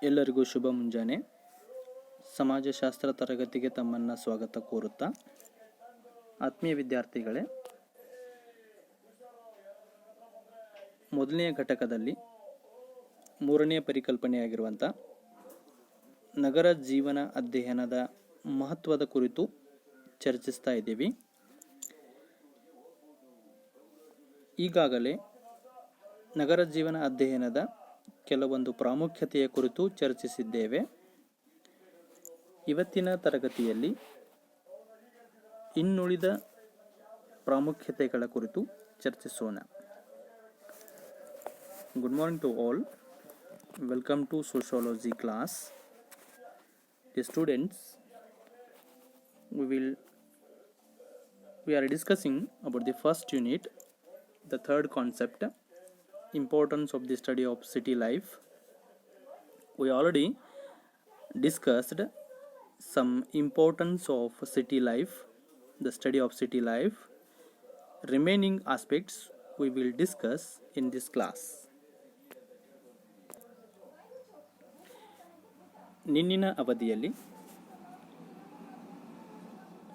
ಎಲ್ಲರಿಗೂ ಶುಭ ಮುಂಜಾನೆ. ಸಮಾಜಶಾಸ್ತ್ರ ತರಗತಿಗೆ ತಮ್ಮನ್ನು ಸ್ವಾಗತ ಕೋರುತ್ತಾ, ಆತ್ಮೀಯ ವಿದ್ಯಾರ್ಥಿಗಳೇ, ಮೊದಲನೆಯ ಘಟಕದಲ್ಲಿ ಮೂರನೆಯ ಪರಿಕಲ್ಪನೆಯಾಗಿರುವಂಥ ನಗರ ಜೀವನ ಅಧ್ಯಯನದ ಮಹತ್ವದ ಕುರಿತು ಚರ್ಚಿಸ್ತಾ ಇದ್ದೀವಿ. ಈಗಾಗಲೇ ನಗರ ಜೀವನ ಅಧ್ಯಯನದ ಕೆಲವೊಂದು ಪ್ರಾಮುಖ್ಯತೆಯ ಕುರಿತು ಚರ್ಚಿಸಿದ್ದೇವೆ. ಇವತ್ತಿನ ತರಗತಿಯಲ್ಲಿ ಇನ್ನುಳಿದ ಪ್ರಾಮುಖ್ಯತೆಗಳ ಕುರಿತು ಚರ್ಚಿಸೋಣ. Good morning to all. Welcome to sociology class. The students, we are discussing about the first unit, the third concept, importance of the study of city life. We already discussed some importance of city life, the study of city life. Remaining aspects we will discuss in this class. ನಿನ್ನಿನ ಅವಧಿಯಲ್ಲಿ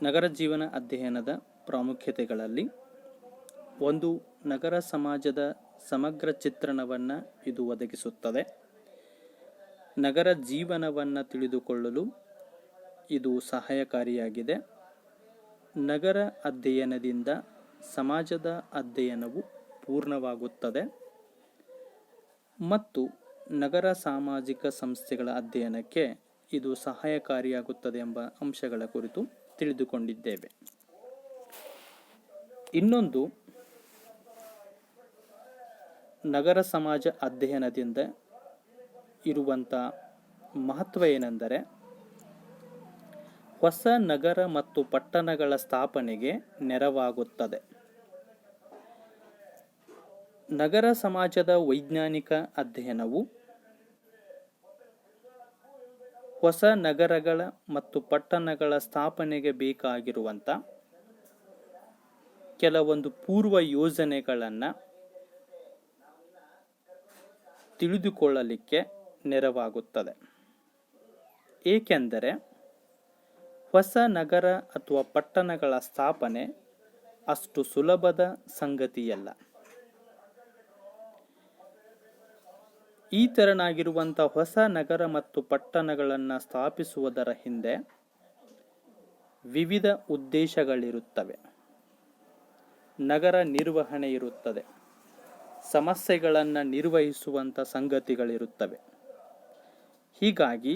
ನಗರ ಜೀವನ ಅಧ್ಯಯನದ ಪ್ರಾಮುಖ್ಯತೆಗಳಲ್ಲಿ ಒಂದು, ನಗರ ಸಮಾಜದ ಸಮಗ್ರ ಚಿತ್ರಣವನ್ನು ಇದು ಒದಗಿಸುತ್ತದೆ. ನಗರ ಜೀವನವನ್ನು ತಿಳಿದುಕೊಳ್ಳಲು ಇದು ಸಹಾಯಕಾರಿಯಾಗಿದೆ. ನಗರ ಅಧ್ಯಯನದಿಂದ ಸಮಾಜದ ಅಧ್ಯಯನವು ಪೂರ್ಣವಾಗುತ್ತದೆ ಮತ್ತು ನಗರ ಸಾಮಾಜಿಕ ಸಂಸ್ಥೆಗಳ ಅಧ್ಯಯನಕ್ಕೆ ಇದು ಸಹಾಯಕಾರಿಯಾಗುತ್ತದೆ ಎಂಬ ಅಂಶಗಳ ಕುರಿತು ತಿಳಿದುಕೊಂಡಿದ್ದೇವೆ. ಇನ್ನೊಂದು, ನಗರ ಸಮಾಜ ಅಧ್ಯಯನದಿಂದ ಇರುವಂಥ ಮಹತ್ವ ಏನೆಂದರೆ, ಹೊಸ ನಗರ ಮತ್ತು ಪಟ್ಟಣಗಳ ಸ್ಥಾಪನೆಗೆ ನೆರವಾಗುತ್ತದೆ. ನಗರ ಸಮಾಜದ ವೈಜ್ಞಾನಿಕ ಅಧ್ಯಯನವು ಹೊಸ ನಗರಗಳ ಮತ್ತು ಪಟ್ಟಣಗಳ ಸ್ಥಾಪನೆಗೆ ಬೇಕಾಗಿರುವಂಥ ಕೆಲವೊಂದು ಪೂರ್ವ ಯೋಜನೆಗಳನ್ನು ತಿಳಿದುಕೊಳ್ಳಲಿಕ್ಕೆ ನೆರವಾಗುತ್ತದೆ. ಏಕೆಂದರೆ ಹೊಸ ನಗರ ಅಥವಾ ಪಟ್ಟಣಗಳ ಸ್ಥಾಪನೆ ಅಷ್ಟು ಸುಲಭದ ಸಂಗತಿಯಲ್ಲ. ಈ ತೆರನಾಗಿರುವಂಥ ಹೊಸ ನಗರ ಮತ್ತು ಪಟ್ಟಣಗಳನ್ನು ಸ್ಥಾಪಿಸುವುದರ ಹಿಂದೆ ವಿವಿಧ ಉದ್ದೇಶಗಳಿರುತ್ತವೆ. ನಗರ ನಿರ್ವಹಣೆ ಇರುತ್ತದೆ, ಸಮಸ್ಯೆಗಳನ್ನು ನಿರ್ವಹಿಸುವಂಥ ಸಂಗತಿಗಳಿರುತ್ತವೆ. ಹೀಗಾಗಿ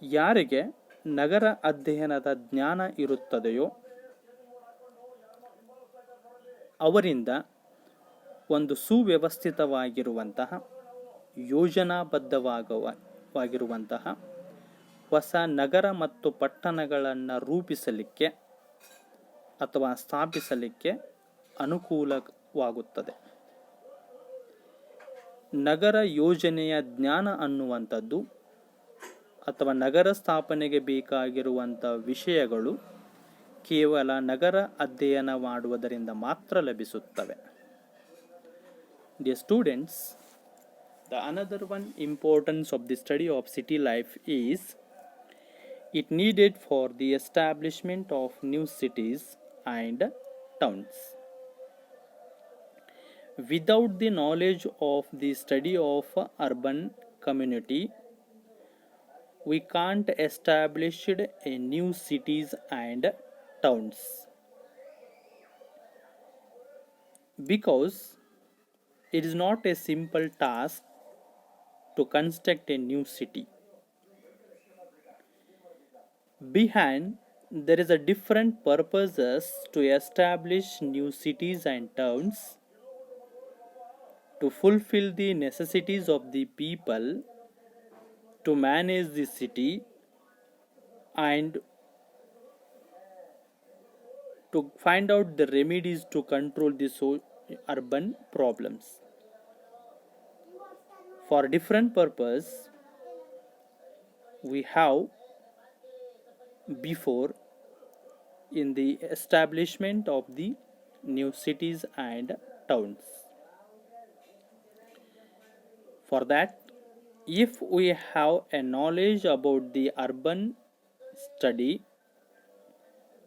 ಯಾರಿಗೆ ನಗರ ಅಧ್ಯಯನದ ಜ್ಞಾನ ಇರುತ್ತದೆಯೋ ಅವರಿಂದ ಒಂದು ಸುವ್ಯವಸ್ಥಿತವಾಗಿರುವಂತಹ, ಯೋಜನಾಬದ್ಧವಾಗಿರುವಂತಹ ಹೊಸ ನಗರ ಮತ್ತು ಪಟ್ಟಣಗಳನ್ನು ರೂಪಿಸಲಿಕ್ಕೆ ಅಥವಾ ಸ್ಥಾಪಿಸಲಿಕ್ಕೆ ಅನುಕೂಲವಾಗುತ್ತದೆ. ನಗರ ಯೋಜನೆಯ ಜ್ಞಾನ ಅನ್ನುವಂಥದ್ದು ಅಥವಾ ನಗರ ಸ್ಥಾಪನೆಗೆ ಬೇಕಾಗಿರುವಂಥ ವಿಷಯಗಳು ಕೇವಲ ನಗರ ಅಧ್ಯಯನ ಮಾಡುವುದರಿಂದ ಮಾತ್ರ ಲಭಿಸುತ್ತವೆ. Dear students, the another one importance of the study of city life is it needed for the establishment of new cities and towns. Without the knowledge of the study of urban community, we can't establish a new cities and towns, because it is not a simple task to construct a new city. Behind there is a different purposes to establish new cities and towns, to fulfill the necessities of the people, to manage the city, and to find out the remedies to control the urban problems. For different purpose we have before in the establishment of the new cities and towns. For that If we have a knowledge about the urban study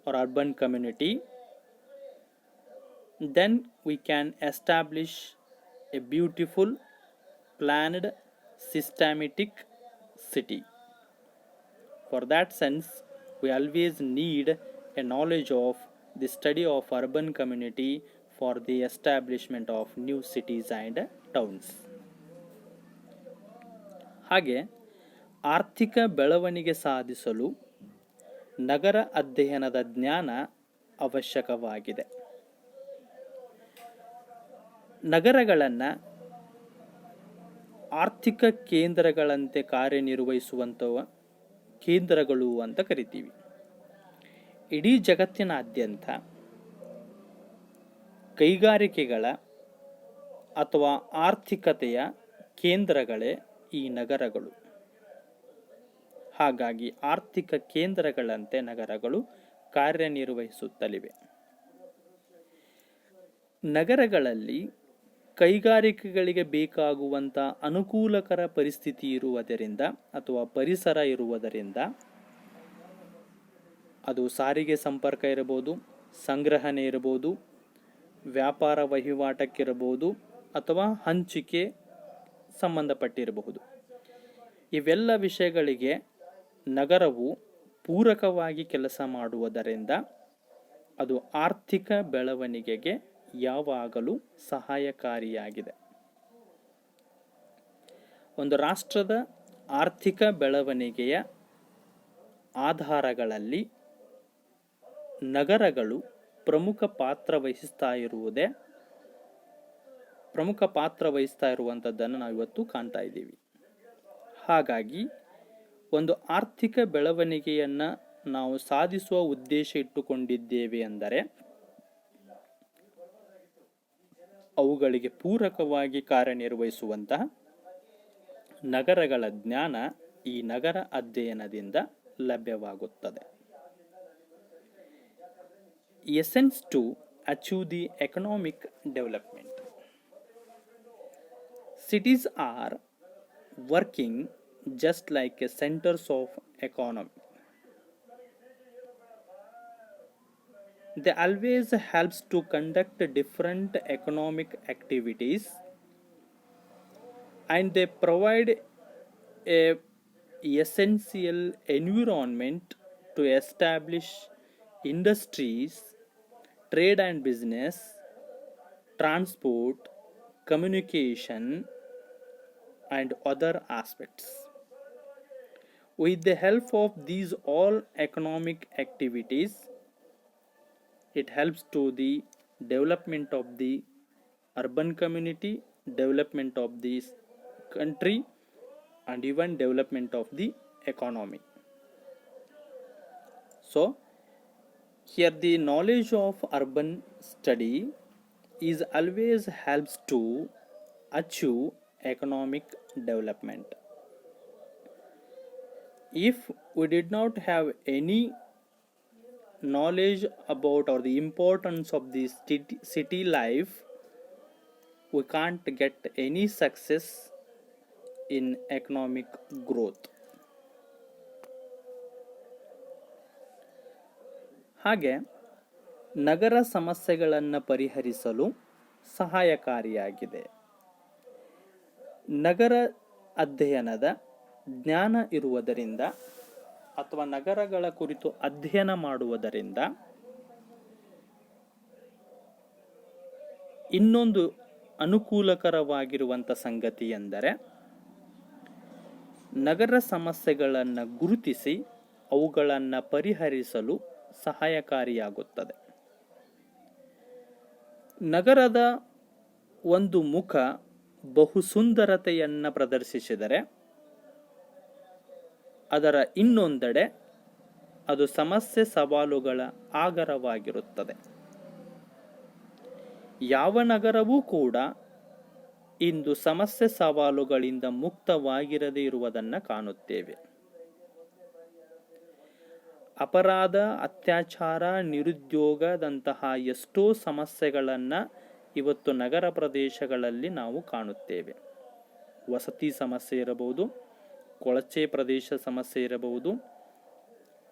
or urban community, then we can establish a beautiful, planned, systematic city. For that sense, we always need a knowledge of the study of urban community for the establishment of new cities and towns. ಹಾಗೆ ಆರ್ಥಿಕ ಬೆಳವಣಿಗೆ ಸಾಧಿಸಲು ನಗರ ಅಧ್ಯಯನದ ಜ್ಞಾನ ಅವಶ್ಯಕವಾಗಿದೆ. ನಗರಗಳನ್ನು ಆರ್ಥಿಕ ಕೇಂದ್ರಗಳಂತೆ ಕಾರ್ಯನಿರ್ವಹಿಸುವಂತಹ ಕೇಂದ್ರಗಳು ಅಂತ ಕರಿತೀವಿ. ಇಡೀ ಜಗತ್ತಿನಾದ್ಯಂತ ಕೈಗಾರಿಕೆಗಳ ಅಥವಾ ಆರ್ಥಿಕತೆಯ ಕೇಂದ್ರಗಳೇ ಈ ನಗರಗಳು. ಹಾಗಾಗಿ ಆರ್ಥಿಕ ಕೇಂದ್ರಗಳಂತೆ ನಗರಗಳು ಕಾರ್ಯನಿರ್ವಹಿಸುತ್ತಲಿವೆ. ನಗರಗಳಲ್ಲಿ ಕೈಗಾರಿಕೆಗಳಿಗೆ ಬೇಕಾಗುವಂಥ ಅನುಕೂಲಕರ ಪರಿಸ್ಥಿತಿ ಇರುವುದರಿಂದ ಅಥವಾ ಪರಿಸರ ಇರುವುದರಿಂದ, ಅದು ಸಾರಿಗೆ ಸಂಪರ್ಕ ಇರಬಹುದು, ಸಂಗ್ರಹಣೆ ಇರಬಹುದು, ವ್ಯಾಪಾರ ವಹಿವಾಟಕ್ಕಿರಬಹುದು ಅಥವಾ ಹಂಚಿಕೆ ಸಂಬಂಧಪಟ್ಟಿರಬಹುದು. ಇವೆಲ್ಲ ವಿಷಯಗಳಿಗೆ ನಗರವು ಪೂರಕವಾಗಿ ಕೆಲಸ ಮಾಡುವುದರಿಂದ ಅದು ಆರ್ಥಿಕ ಬೆಳವಣಿಗೆಗೆ ಯಾವಾಗಲೂ ಸಹಾಯಕಾರಿಯಾಗಿದೆ. ಒಂದು ರಾಷ್ಟ್ರದ ಆರ್ಥಿಕ ಬೆಳವಣಿಗೆಯ ಆಧಾರಗಳಲ್ಲಿ ನಗರಗಳು ಪ್ರಮುಖ ಪಾತ್ರ ವಹಿಸ್ತಾ ಇರುವಂಥದ್ದನ್ನು ನಾವು ಇವತ್ತು ಕಾಣ್ತಾ ಇದ್ದೀವಿ. ಹಾಗಾಗಿ ಒಂದು ಆರ್ಥಿಕ ಬೆಳವಣಿಗೆಯನ್ನು ನಾವು ಸಾಧಿಸುವ ಉದ್ದೇಶ ಇಟ್ಟುಕೊಂಡಿದ್ದೇವೆ ಅಂದರೆ ಅವುಗಳಿಗೆ ಪೂರಕವಾಗಿ ಕಾರ್ಯನಿರ್ವಹಿಸುವಂತಹ ನಗರಗಳ ಜ್ಞಾನ ಈ ನಗರ ಅಧ್ಯಯನದಿಂದ ಲಭ್ಯವಾಗುತ್ತದೆ. Essence to achieve the economic development. Cities are working just like a centers of economy. They always helps to conduct different economic activities, and they provide a essential environment to establish industries, trade and business, transport, communication and other aspects. With the help of these all economic activities, it helps to the development of the urban community, development of this country and even development of the economy. So here the knowledge of urban study is always helps to achieve economic development. If we did not have any knowledge about or the importance of the city life, we can't get any success in economic growth. ಹಾಗೆ ನಗರ ಸಮಸ್ಯೆಗಳನ್ನು ಪರಿಹರಿಸಲು ಸಹಾಯಕಾರಿಯಾಗಿದೆ. ನಗರ ಅಧ್ಯಯನದ ಜ್ಞಾನ ಇರುವುದರಿಂದ ಅಥವಾ ನಗರಗಳ ಕುರಿತು ಅಧ್ಯಯನ ಮಾಡುವುದರಿಂದ ಇನ್ನೊಂದು ಅನುಕೂಲಕರವಾಗಿರುವಂಥ ಸಂಗತಿ ಎಂದರೆ ನಗರ ಸಮಸ್ಯೆಗಳನ್ನು ಗುರುತಿಸಿ ಅವುಗಳನ್ನು ಪರಿಹರಿಸಲು ಸಹಾಯಕಾರಿಯಾಗುತ್ತದೆ. ನಗರದ ಒಂದು ಮುಖ ಬಹು ಸುಂದರತೆಯನ್ನು ಪ್ರದರ್ಶಿಸಿದರೆ ಅದರ ಇನ್ನೊಂದೆಡೆ ಅದು ಸಮಸ್ಯೆ ಸವಾಲುಗಳ ಆಗರವಾಗಿರುತ್ತದೆ. ಯಾವ ನಗರವೂ ಕೂಡ ಇಂದು ಸಮಸ್ಯೆ ಸವಾಲುಗಳಿಂದ ಮುಕ್ತವಾಗಿರದೇ ಇರುವುದನ್ನು ಕಾಣುತ್ತೇವೆ. ಅಪರಾಧ, ಅತ್ಯಾಚಾರ, ನಿರುದ್ಯೋಗದಂತಹ ಎಷ್ಟೋ ಸಮಸ್ಯೆಗಳನ್ನು ಇವತ್ತು ನಗರ ಪ್ರದೇಶಗಳಲ್ಲಿ ನಾವು ಕಾಣುತ್ತೇವೆ. ವಸತಿ ಸಮಸ್ಯೆ ಇರಬಹುದು, ಕೊಳಚೆ ಪ್ರದೇಶ ಸಮಸ್ಯೆ ಇರಬಹುದು,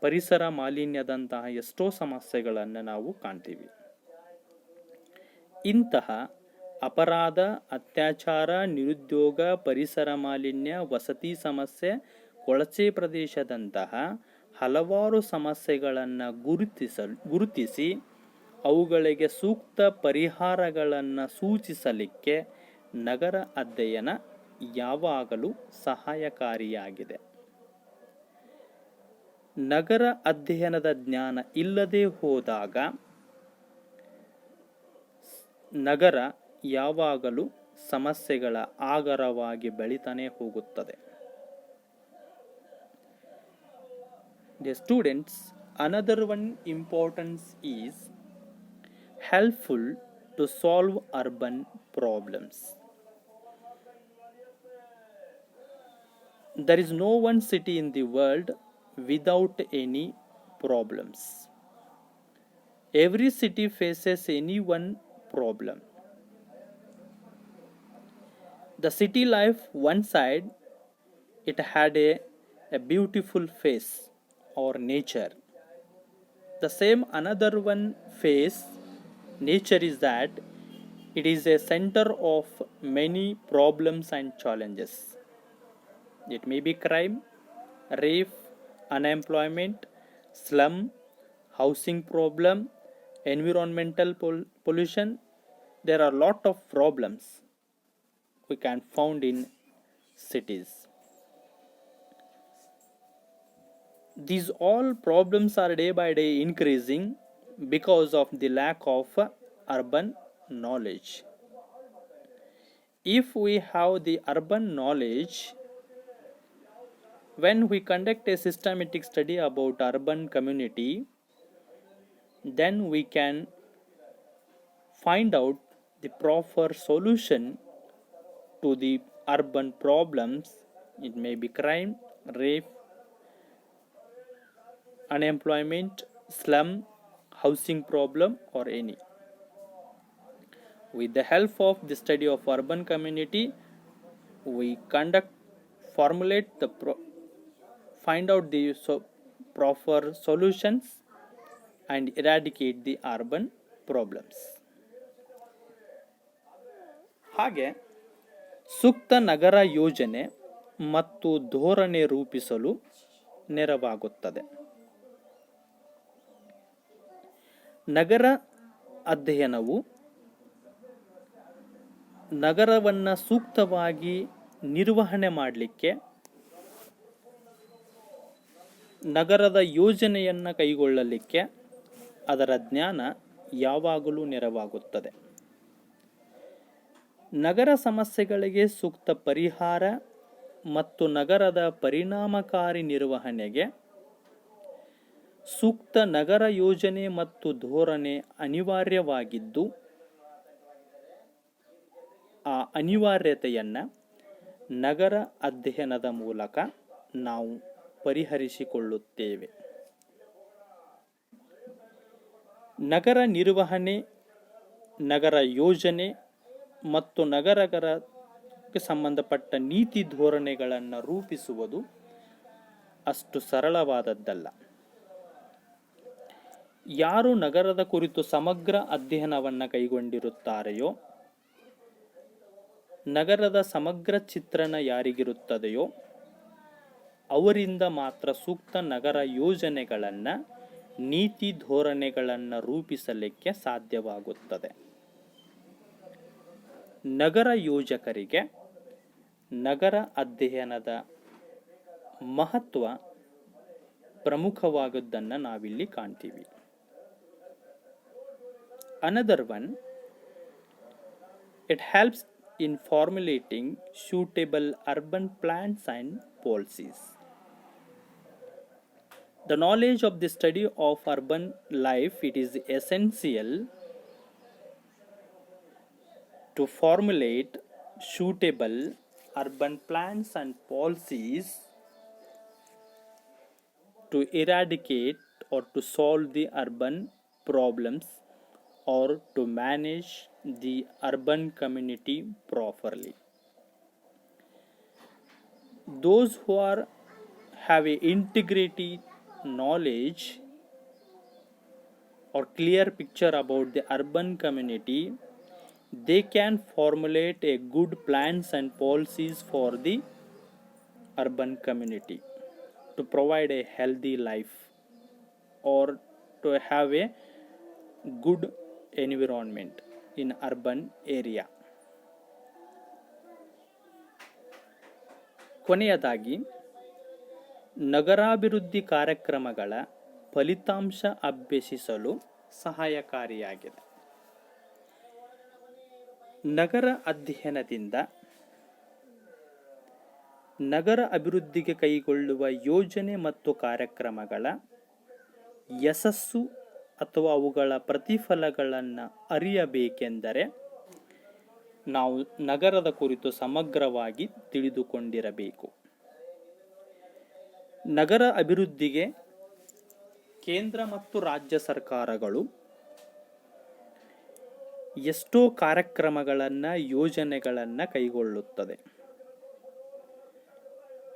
ಪರಿಸರ ಮಾಲಿನ್ಯದಂತಹ ಎಷ್ಟೋ ಸಮಸ್ಯೆಗಳನ್ನು ನಾವು ಕಾಣ್ತೀವಿ. ಇಂತಹ ಅಪರಾಧ, ಅತ್ಯಾಚಾರ, ನಿರುದ್ಯೋಗ, ಪರಿಸರ ಮಾಲಿನ್ಯ, ವಸತಿ ಸಮಸ್ಯೆ, ಕೊಳಚೆ ಪ್ರದೇಶದಂತಹ ಹಲವಾರು ಸಮಸ್ಯೆಗಳನ್ನು ಗುರುತಿಸಿ ಅವುಗಳಿಗೆ ಸೂಕ್ತ ಪರಿಹಾರಗಳನ್ನು ಸೂಚಿಸಲಿಕ್ಕೆ ನಗರ ಅಧ್ಯಯನ ಯಾವಾಗಲೂ ಸಹಾಯಕಾರಿಯಾಗಿದೆ. ನಗರ ಅಧ್ಯಯನದ ಜ್ಞಾನ ಇಲ್ಲದೆ ಹೋದಾಗ ನಗರ ಯಾವಾಗಲೂ ಸಮಸ್ಯೆಗಳ ಆಗರವಾಗಿ ಬೆಳೀತಾನೆ ಹೋಗುತ್ತದೆ. Dear students, another one importance is helpful to solve urban problems. There is no one city in the world without any problems. Every city faces any one problem. The city life, one side, it had a beautiful face or nature. The same another one face, nature, is that it is a center of many problems and challenges. It may be crime, rape, unemployment, slum, housing problem, environmental pollution. There are a lot of problems we can found in cities. These all problems are day by day increasing because of the lack of urban knowledge. If we have the urban knowledge, when we conduct a systematic study about urban community, then we can find out the proper solution to the urban problems. It may be crime, rape, unemployment, slum, housing problem, or any. With the help of the study of urban community, we formulate the find out the proper solutions and eradicate the urban problems. ಹಾಗೆ ಸೂಕ್ತ ನಗರ ಯೋಜನೆ ಮತ್ತು ಧೋರಣೆ ರೂಪಿಸಲು ನೆರವಾಗುತ್ತದೆ. ನಗರ ಅಧ್ಯಯನವು ನಗರವನ್ನು ಸೂಕ್ತವಾಗಿ ನಿರ್ವಹಣೆ ಮಾಡಲಿಕ್ಕೆ, ನಗರದ ಯೋಜನೆಯನ್ನು ಕೈಗೊಳ್ಳಲಿಕ್ಕೆ ಅದರ ಜ್ಞಾನ ಯಾವಾಗಲೂ ನೆರವಾಗುತ್ತದೆ. ನಗರ ಸಮಸ್ಯೆಗಳಿಗೆ ಸೂಕ್ತ ಪರಿಹಾರ ಮತ್ತು ನಗರದ ಪರಿಣಾಮಕಾರಿ ನಿರ್ವಹಣೆಗೆ ಸೂಕ್ತ ನಗರ ಯೋಜನೆ ಮತ್ತು ಧೋರಣೆ ಅನಿವಾರ್ಯವಾಗಿದ್ದು, ಆ ಅನಿವಾರ್ಯತೆಯನ್ನು ನಗರ ಅಧ್ಯಯನದ ಮೂಲಕ ನಾವು ಪರಿಹರಿಸಿಕೊಳ್ಳುತ್ತೇವೆ. ನಗರ ನಿರ್ವಹಣೆ, ನಗರ ಯೋಜನೆ ಮತ್ತು ನಗರಕ್ಕೆ ಸಂಬಂಧಪಟ್ಟ ನೀತಿ ಧೋರಣೆಗಳನ್ನು ರೂಪಿಸುವುದು ಅಷ್ಟು ಸರಳವಾದದ್ದಲ್ಲ. ಯಾರು ನಗರದ ಕುರಿತು ಸಮಗ್ರ ಅಧ್ಯಯನವನ್ನು ಕೈಗೊಂಡಿರುತ್ತಾರೆಯೋ, ನಗರದ ಸಮಗ್ರ ಚಿತ್ರಣ ಯಾರಿಗಿರುತ್ತದೆಯೋ ಅವರಿಂದ ಮಾತ್ರ ಸೂಕ್ತ ನಗರ ಯೋಜನೆಗಳನ್ನು, ನೀತಿ ಧೋರಣೆಗಳನ್ನು ರೂಪಿಸಲಿಕ್ಕೆ ಸಾಧ್ಯವಾಗುತ್ತದೆ. ನಗರ ಯೋಜಕರಿಗೆ ನಗರ ಅಧ್ಯಯನದ ಮಹತ್ವ ಪ್ರಮುಖವಾದದ್ದನ್ನು ನಾವಿಲ್ಲಿ ಕಾಣ್ತೀವಿ. Another one, it helps in formulating suitable urban plans and policies. The knowledge of the study of urban life, it is essential to formulate suitable urban plans and policies to eradicate or to solve the urban problems or to manage the urban community properly. those who have a integrity knowledge or clear picture about the urban community, they can formulate a good plans and policies for the urban community to provide a healthy life or to have a good environment in urban area. ಕೊನೆಯದಾಗಿ ನಗರಾಭಿವೃದ್ಧಿ ಕಾರ್ಯಕ್ರಮಗಳ ಫಲಿತಾಂಶ ಅಭ್ಯಸಿಸಲು ಸಹಾಯಕಾರಿಯಾಗಿದೆ. ನಗರ ಅಧ್ಯಯನದಿಂದ ನಗರ ಅಭಿವೃದ್ಧಿಗೆ ಕೈಗೊಳ್ಳುವ ಯೋಜನೆ ಮತ್ತು ಕಾರ್ಯಕ್ರಮಗಳ ಯಶಸ್ಸು ಅಥವಾ ಅವುಗಳ ಪ್ರತಿಫಲಗಳನ್ನು ಅರಿಯಬೇಕೆಂದರೆ ನಾವು ನಗರದ ಕುರಿತು ಸಮಗ್ರವಾಗಿ ತಿಳಿದುಕೊಂಡಿರಬೇಕು. ನಗರ ಅಭಿವೃದ್ಧಿಗೆ ಕೇಂದ್ರ ಮತ್ತು ರಾಜ್ಯ ಸರ್ಕಾರಗಳು ಎಷ್ಟೋ ಕಾರ್ಯಕ್ರಮಗಳನ್ನು ಯೋಜನೆಗಳನ್ನು ಕೈಗೊಳ್ಳುತ್ತದೆ.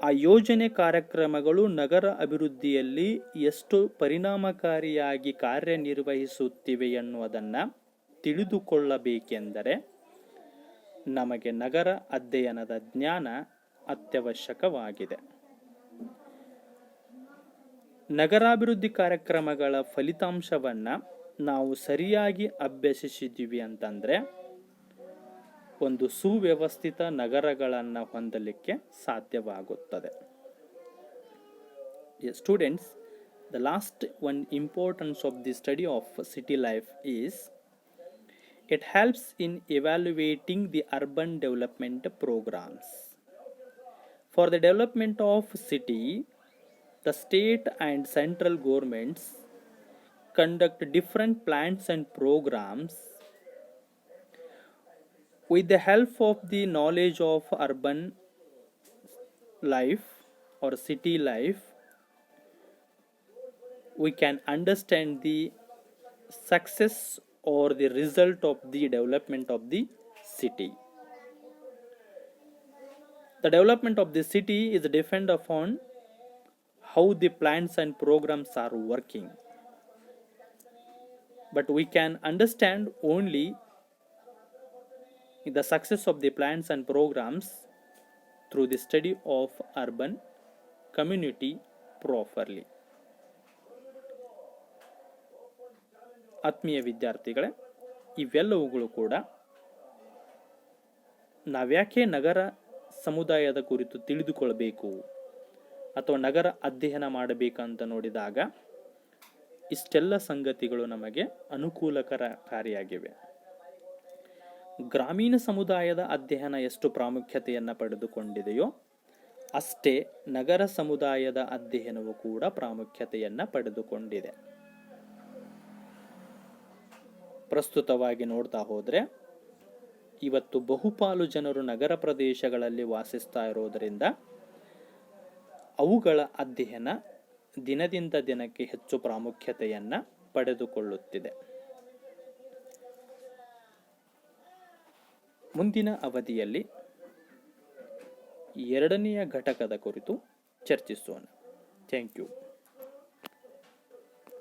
ಆ ಯೋಜನೆ ಕಾರ್ಯಕ್ರಮಗಳು ನಗರ ಅಭಿವೃದ್ಧಿಯಲ್ಲಿ ಎಷ್ಟು ಪರಿಣಾಮಕಾರಿಯಾಗಿ ಕಾರ್ಯನಿರ್ವಹಿಸುತ್ತಿವೆ ಎನ್ನುವುದನ್ನು ತಿಳಿದುಕೊಳ್ಳಬೇಕೆಂದರೆ ನಮಗೆ ನಗರ ಅಧ್ಯಯನದ ಜ್ಞಾನ ಅತ್ಯವಶ್ಯಕವಾಗಿದೆ. ನಗರಾಭಿವೃದ್ಧಿ ಕಾರ್ಯಕ್ರಮಗಳ ಫಲಿತಾಂಶವನ್ನು ನಾವು ಸರಿಯಾಗಿ ಅಭ್ಯಸಿಸಿದ್ದೀವಿ ಅಂತಂದರೆ ಒಂದು ಸುವ್ಯವಸ್ಥಿತ ನಗರಗಳನ್ನು ಹೊಂದಲಿಕ್ಕೆ ಸಾಧ್ಯವಾಗುತ್ತದೆ. Students, the last one importance of the study of city life is it helps in evaluating the urban development programs. For the development of city, the state and central governments conduct different plans and programs. With the help of the knowledge of urban life or city life, we can understand the success or the result of the development of the city. The development of the city is depend upon how the plans and programs are working. But we can understand only the success of the plans and programs through the study of urban community properly. ಆತ್ಮೀಯ ವಿದ್ಯಾರ್ಥಿಗಳೇ, ಇವೆಲ್ಲವುಗಳು ಕೂಡ ನಾವ್ಯಾಕೆ ನಗರ ಸಮುದಾಯದ ಕುರಿತು ತಿಳಿದುಕೊಳ್ಳಬೇಕು ಅಥವಾ ನಗರ ಅಧ್ಯಯನ ಮಾಡಬೇಕಂತ ನೋಡಿದಾಗ ಇಷ್ಟೆಲ್ಲ ಸಂಗತಿಗಳು ನಮಗೆ ಅನುಕೂಲಕಾರಿಯಾಗಿವೆ. ಗ್ರಾಮೀಣ ಸಮುದಾಯದ ಅಧ್ಯಯನ ಎಷ್ಟು ಪ್ರಾಮುಖ್ಯತೆಯನ್ನು ಪಡೆದುಕೊಂಡಿದೆಯೋ ಅಷ್ಟೇ ನಗರ ಸಮುದಾಯದ ಅಧ್ಯಯನವು ಕೂಡ ಪ್ರಾಮುಖ್ಯತೆಯನ್ನು ಪಡೆದುಕೊಂಡಿದೆ. ಪ್ರಸ್ತುತವಾಗಿ ನೋಡ್ತಾ ಹೋದರೆ ಇವತ್ತು ಬಹುಪಾಲು ಜನರು ನಗರ ಪ್ರದೇಶಗಳಲ್ಲಿ ವಾಸಿಸ್ತಾ ಇರೋದರಿಂದ ಅವುಗಳ ಅಧ್ಯಯನ ದಿನದಿಂದ ದಿನಕ್ಕೆ ಹೆಚ್ಚು ಪ್ರಾಮುಖ್ಯತೆಯನ್ನು ಪಡೆದುಕೊಳ್ಳುತ್ತಿದೆ. ಮುಂದಿನ ಅವಧಿಯಲ್ಲಿ ಎರಡನೆಯ ಘಟಕದ ಕುರಿತು ಚರ್ಚಿಸೋಣ. Thank you.